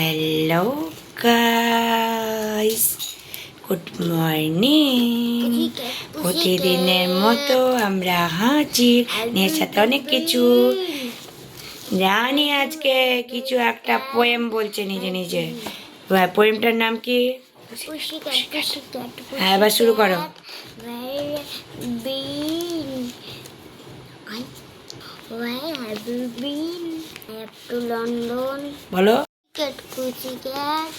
Hello guys, good morning. প্রতিদিনের মতো আমরা হাজির নিয়ে সাথে অনেক কিছু। জানি আজকে কিছু একটা পোয়েম বলছে নিজে নিজে। পোয়েমটার নাম কি? হ্যাঁ, এবার শুরু করো। Where have you been? I have to London. বলো। Pussycat,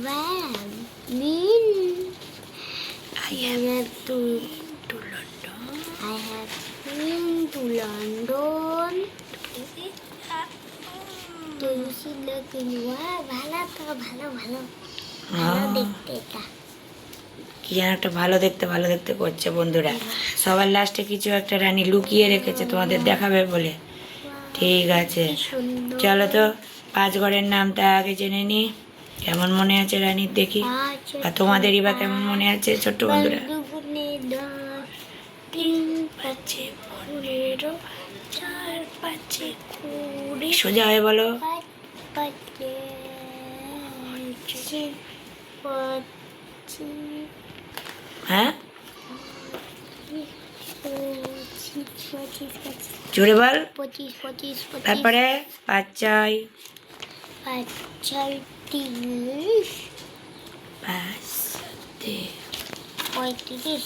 where have you been? I have to London. I have been to London. Do you see looking wow? ভালো তো ভালো ভালো ভালো দেখতে এটা। কি যেন একটা ভালো দেখতে করছে বন্ধুরা। সবার লাস্টে কিছু একটা রানী লুকিয়ে রেখেছে তোমাদের দেখাবে বলে। ঠিক আছে, চলো তো 5 ঘরের নামটা আগে জেনে নি। কেমন মনে আছে রানীর দেখি, আর তোমাদেরই বা কেমন মনে আছে ছোট্ট বন্ধুরা? 3, 5, 15, 4, 5, 20। সোজা হয়ে বলো। হ্যাঁ, জোরে বল। 25, তারপরে 5, 6, 5, 6, 30, 5, 7, 35,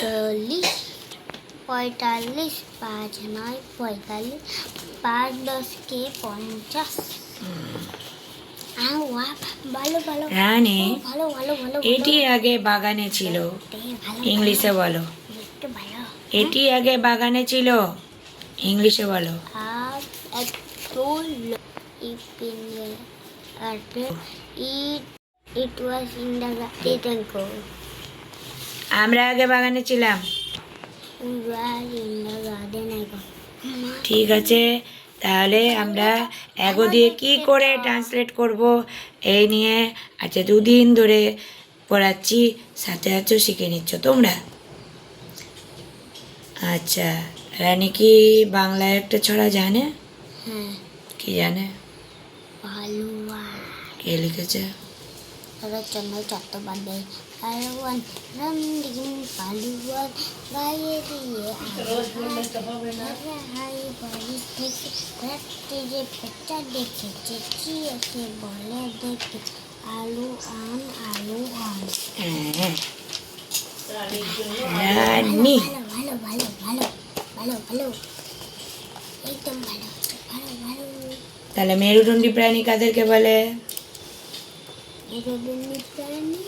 40, 45, 5, 9, 45, 5, 10 के 50। ভালো ভালো রানী ভালো ভালো ভালো এটি আগে বাগানে ছিল। ইংলিশে বলো। একটু ভালো। এটি আগে বাগানে ছিল। ইংলিশে বলো। আর একটু it was in the garden. আমরা আগে বাগানে ছিলাম। We were in the garden. ঠিক আছে, তাহলে আমরা এগো দিয়ে কি করে ট্রান্সলেট করব এই নিয়ে আচ্ছা 2 দিন ধরে পড়াচ্ছি, সাথে সাথে শিখে নিচ্ছ তোমরা। আচ্ছা, রানী কি বাংলায় একটা ছড়া জানে? হ্যাঁ, কি জানে? ভালুয়া। কে লিখেছে? শরৎচন্দ্র চট্টোপাধ্যায়। ভালুয়ান রঙিন ভালুয়ান গায়ে দিয়ে হাই বাড়ি থেকে রাত্রে যে পেঁচা দেখেছে কি এসে বলে দেখে আলু আন আলু আন। হ্যাঁ, রানী ভালো ভালো ভালো ভালো ভালো একদম ভালো ভালো ভালো। তাহলে মেরুদণ্ডী প্রাণী কাদেরকে বলে? মেরুদণ্ডী প্রাণী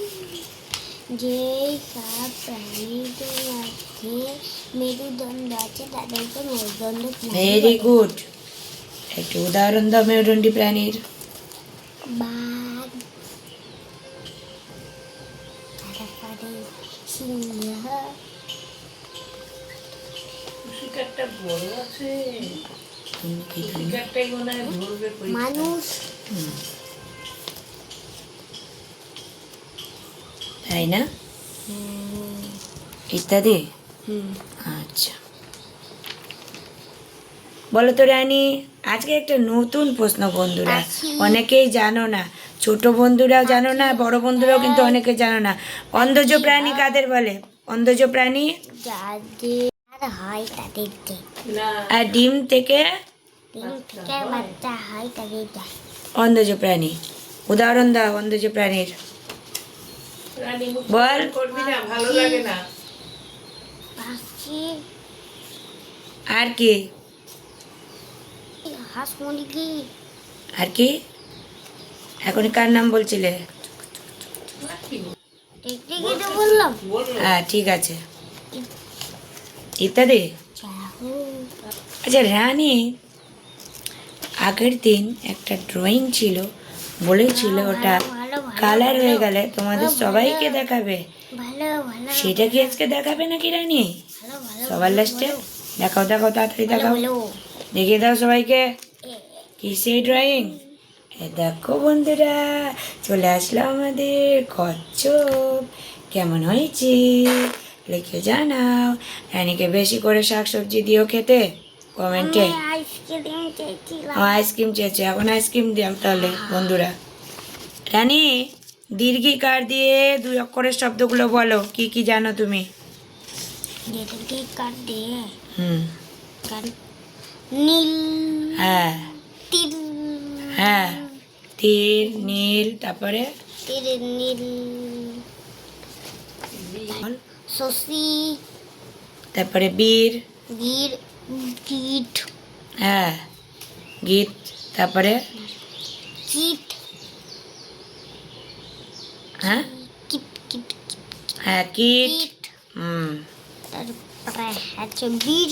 যেই সব প্রাণীদের মধ্যে মেরুদণ্ড আছে তাদেরকে মেরুদণ্ড প্রাণী ভেরি গুড। একটু উদাহরণ দাও মেরুদণ্ডী প্রাণীর। বাঘ, তারপরে সিংহ, মানুষ। তাই না? ইত্যাদি। হুম, আচ্ছা, বলো তো রানী, আজকে একটা নতুন প্রশ্ন বন্ধুরা। অনেকেই জানো না, ছোট বন্ধুরাও জানো না, বড় বন্ধুরাও কিন্তু অনেকে জানো না। অন্ধজ প্রাণী কাদের বলে? অন্ধজ প্রাণী যাদের হয় তাদেরকে, আর ডিম থেকে বাচ্চা হয় তাদের যায়। অন্ধজ প্রাণী। উদাহরণ দাও অন্ধজ প্রাণীর, বল। পাখি, আর কি? হাঁস, মুরগি। আর কি? এখন কার নাম বলছিলে? টিকটিকি তো বললাম। হ্যাঁ, ঠিক আছে, ইত্যাদি। আচ্ছা রানী, আগের দিন একটা ড্রয়িং ছিল, বলেছিল ওটা কালার হয়ে গেলে তোমাদের সবাইকে দেখাবে। ভালো ভালো সেটা কি আজকে দেখাবে নাকি রানী? ভালো ভালো সবার লাস্টে দেখাও, দেখাও, তাড়াতাড়ি দেখাও, ভালো। দেখিয়ে দাও সবাইকে কি সেই ড্রয়িং। দেখো বন্ধুরা, চলে আসলো আমাদের কচ্ছপ। কেমন হয়েছে লিখে জানাও। রানীকে বেশি করে শাকসবজি দিও খেতে, কমেন্টে। আইসক্রিম চেয়েছিলাম। ও আইসক্রিম চেয়েছে, এখন আইসক্রিম দাও তাহলে বন্ধুরা। রানী, দীর্ঘিকার দিয়ে 2 অক্ষরের শব্দগুলো বলো, কি কি জানো তুমি? যেটাকে কাট দিয়ে হুম। কাট নীল হ্যাঁ তিল হ্যাঁ, তীর, নীল, তারপরে তীর নীল শশী তারপরে বীর। গির গিট হ্যাঁ, গীত, তারপরে কিট হ্যাঁ কিট কিট হ্যাঁ কীট। কিট হুম। তারপরে হচ্ছে বীর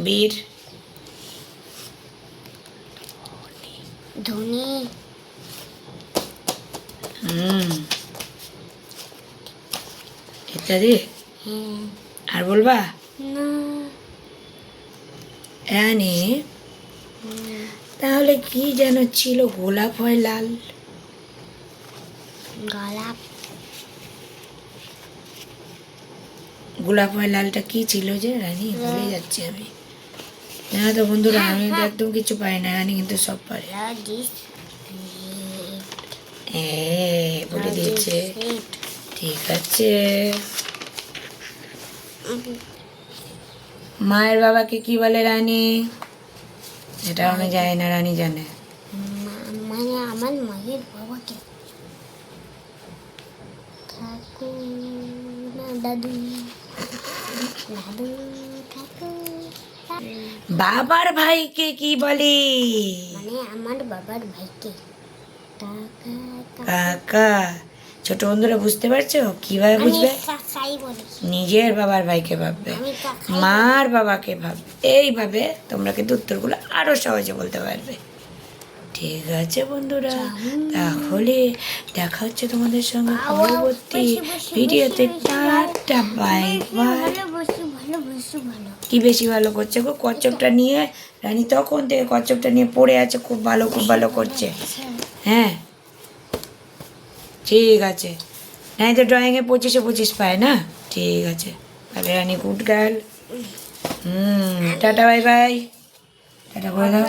বীর, ধনী হুম, ইত্যাদি। হ্যাঁ আর বলবা? না রানী, তাহলে কি যেন ছিল? গোলাপ হয় লাল। গোলাপ গোলাপ হয় লালটা কি ছিল যে রানী? ভুলে যাচ্ছি আমি। জানো তো বন্ধুরা, আমি তো একদম কিছু পারি না, রানী কিন্তু সব পারে। রাজিস বলে দিয়েছে। ঠিক আছে। মায়ের বাবাকে কি বলে রানী? এটা আমি জানি না, রানী জানে। মানে আমার মায়ের বাবাকে কাকু না দাদু দাদু কাকু বাবার ভাইকে কি বলে? মানে আমার বাবার ভাইকে কাকা কাকা। ছোট বন্ধুরা বুঝতে পারছো কিভাবে বুঝবে? কাকাই বলি নিজের বাবার ভাইকে ভাববে, আমি কাকাই মার বাবাকে ভাববে। এইভাবে তোমরা কিন্তু উত্তরগুলো আরো সহজে বলতে পারবে। ঠিক আছে বন্ধুরা, তাহলে দেখা হচ্ছে তোমাদের সঙ্গে পরবর্তী ভিডিওতে। Tata, bye by. ভালো বসি ভালো বসি ভালো কি বেশি ভালো করছে গো? কচ্ছপটা নিয়ে রানী তখন থেকে কচ্ছপটা নিয়ে পড়ে আছে, খুব ভালো খুব ভালো করছে। হ্যাঁ ঠিক আছে। রানী তো ড্রয়িংয়ে 25-25 পায় না? ঠিক আছে, তাহলে Rani good girl. Tata, bye bye. Tata করে দাও।